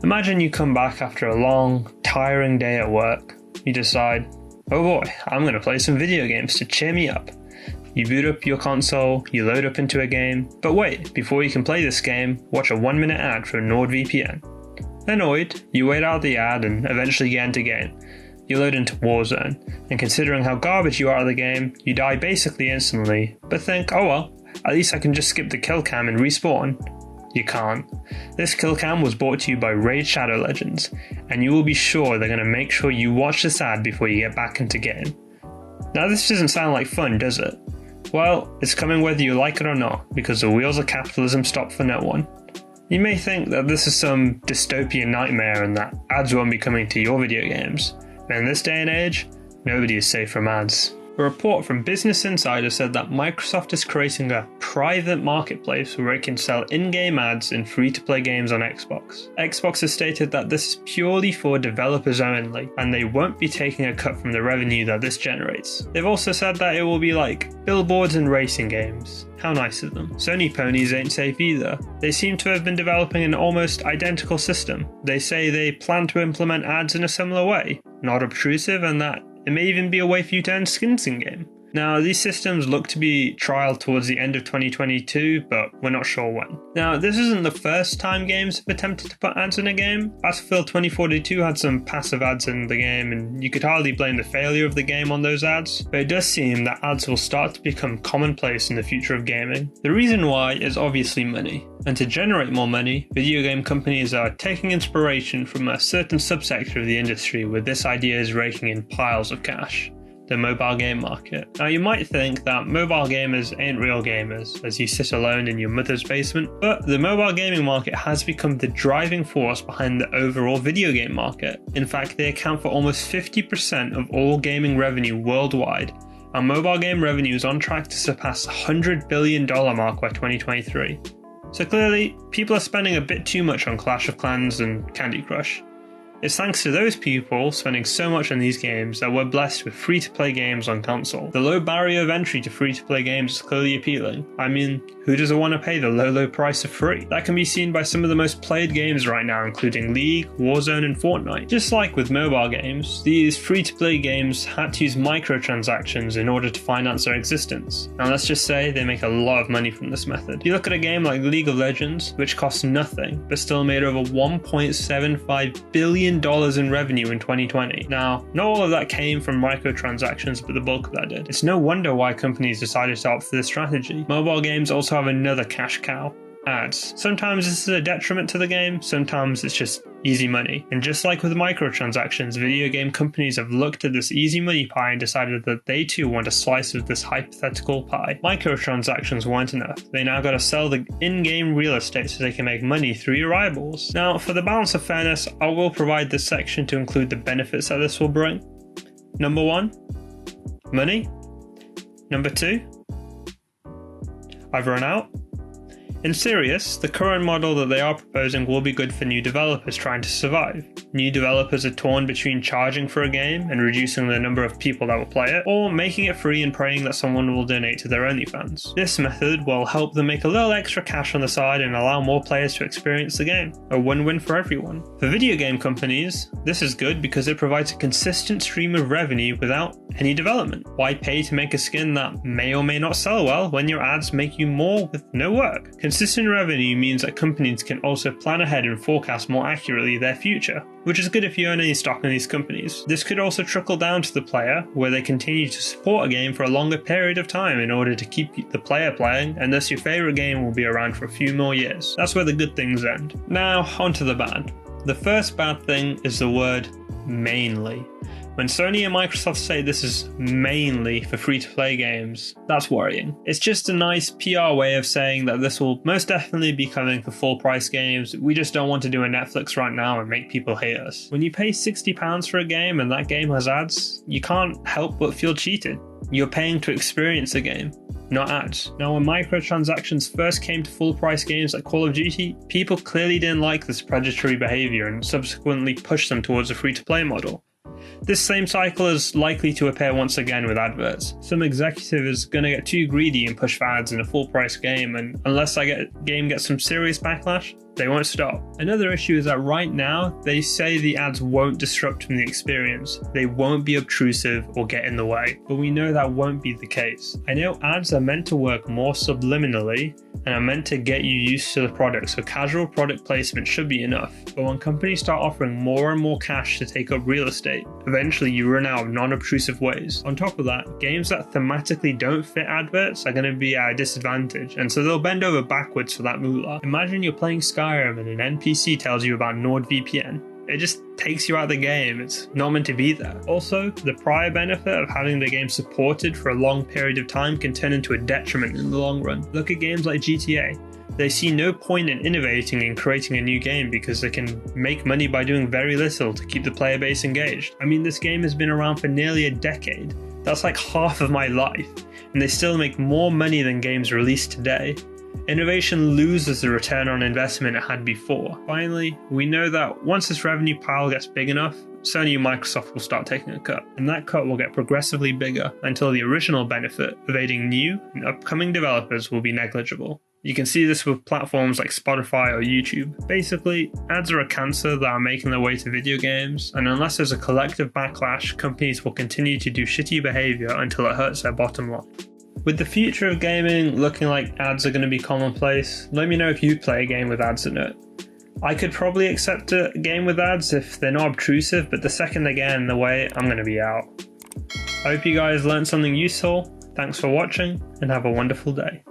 Imagine you come back after a long, tiring day at work. You decide, oh boy, I'm going to play some video games to cheer me up. You boot up your console, you load up into a game, but wait, before you can play this game, watch a 1-minute ad from NordVPN. Annoyed, you wait out the ad and eventually get into game. You load into Warzone, and considering how garbage you are at the game, you die basically instantly, but think, oh well, at least I can just skip the kill cam and respawn. You can't. This kill cam was brought to you by Raid Shadow Legends, and you will be sure they're going to make sure you watch this ad before you get back into game. Now this doesn't sound like fun, does it? Well, it's coming whether you like it or not, because the wheels of capitalism stop for no one. You may think that this is some dystopian nightmare and that ads won't be coming to your video games, but in this day and age, nobody is safe from ads. A report from Business Insider said that Microsoft is creating a private marketplace where it can sell in-game ads in free-to-play games on Xbox. Xbox has stated that this is purely for developers only, and they won't be taking a cut from the revenue that this generates. They've also said that it will be like billboards and racing games. How nice of them. Sony ponies ain't safe either. They seem to have been developing an almost identical system. They say they plan to implement ads in a similar way, not obtrusive, and that it may even be a way for you to earn skins in-game. Now, these systems look to be trialed towards the end of 2022, but we're not sure when. Now, this isn't the first time games have attempted to put ads in a game. Battlefield 2042 had some passive ads in the game, and you could hardly blame the failure of the game on those ads, but it does seem that ads will start to become commonplace in the future of gaming. The reason why is obviously money, and to generate more money, video game companies are taking inspiration from a certain subsector of the industry where this idea is raking in piles of cash. The mobile game market. Now you might think that mobile gamers ain't real gamers as you sit alone in your mother's basement, but the mobile gaming market has become the driving force behind the overall video game market. In fact, they account for almost 50% of all gaming revenue worldwide, and mobile game revenue is on track to surpass the $100 billion mark by 2023. So clearly, people are spending a bit too much on Clash of Clans and Candy Crush. It's thanks to those people spending so much on these games that we're blessed with free-to-play games on console. The low barrier of entry to free-to-play games is clearly appealing. I mean, who doesn't want to pay the low price of free? That can be seen by some of the most played games right now, including League, Warzone, and Fortnite. Just like with mobile games, these free-to-play games had to use microtransactions in order to finance their existence. And let's just say they make a lot of money from this method. You look at a game like League of Legends, which costs nothing, but still made over $1.75 billion in revenue in 2020. Now, not all of that came from microtransactions, but the bulk of that did. It's no wonder why companies decided to opt for this strategy. Mobile games also have another cash cow: ads. Sometimes this is a detriment to the game, sometimes it's just easy money. And just like with microtransactions, video game companies have looked at this easy money pie and decided that they too want a slice of this hypothetical pie. Microtransactions weren't enough. They now got to sell the in-game real estate so they can make money through your eyeballs. Now, for the balance of fairness, I will provide this section to include the benefits that this will bring. Number 1, money. Number 2, I've run out. In serious, the current model that they are proposing will be good for new developers trying to survive. New developers are torn between charging for a game and reducing the number of people that will play it, or making it free and praying that someone will donate to their OnlyFans. This method will help them make a little extra cash on the side and allow more players to experience the game. A win-win for everyone. For video game companies, this is good because it provides a consistent stream of revenue without any development. Why pay to make a skin that may or may not sell well when your ads make you more with no work? Consistent revenue means that companies can also plan ahead and forecast more accurately their future, which is good if you own any stock in these companies. This could also trickle down to the player, where they continue to support a game for a longer period of time in order to keep the player playing, and thus your favourite game will be around for a few more years. That's where the good things end. Now, onto the bad. The first bad thing is the word mainly. When Sony and Microsoft say this is mainly for free-to-play games, that's worrying. It's just a nice PR way of saying that this will most definitely be coming for full-price games. We just don't want to do a Netflix right now and make people hate us. When you pay £60 for a game and that game has ads, you can't help but feel cheated. You're paying to experience a game, not ads. Now, when microtransactions first came to full-price games like Call of Duty, people clearly didn't like this predatory behavior and subsequently pushed them towards a free-to-play model. This same cycle is likely to appear once again with adverts. Some executive is going to get too greedy and push for ads in a full-price game, and unless that game gets some serious backlash, They won't stop. Another issue is that right now, they say the ads won't disrupt from the experience. They won't be obtrusive or get in the way, but we know that won't be the case. I know ads are meant to work more subliminally and are meant to get you used to the product, so casual product placement should be enough. But when companies start offering more and more cash to take up real estate, eventually you run out of non-obtrusive ways. On top of that, games that thematically don't fit adverts are going to be at a disadvantage, and so they'll bend over backwards for that moolah. Imagine you're playing Skyrim and an NPC tells you about NordVPN. It just takes you out of the game. It's not meant to be there. Also, the prior benefit of having the game supported for a long period of time can turn into a detriment in the long run. Look at games like GTA. They see no point in innovating and creating a new game because they can make money by doing very little to keep the player base engaged. I mean, this game has been around for nearly a decade. That's like half of my life, and they still make more money than games released today. Innovation loses the return on investment it had before. Finally, we know that once this revenue pile gets big enough, Sony and Microsoft will start taking a cut, and that cut will get progressively bigger until the original benefit of aiding new and upcoming developers will be negligible. You can see this with platforms like Spotify or YouTube. Basically, ads are a cancer that are making their way to video games, and unless there's a collective backlash, companies will continue to do shitty behavior until it hurts their bottom line. With the future of gaming looking like ads are going to be commonplace, let me know if you play a game with ads in it. I could probably accept a game with ads if they're not obtrusive, but the second they get in the way, I'm going to be out. I hope you guys learned something useful. Thanks for watching, and have a wonderful day.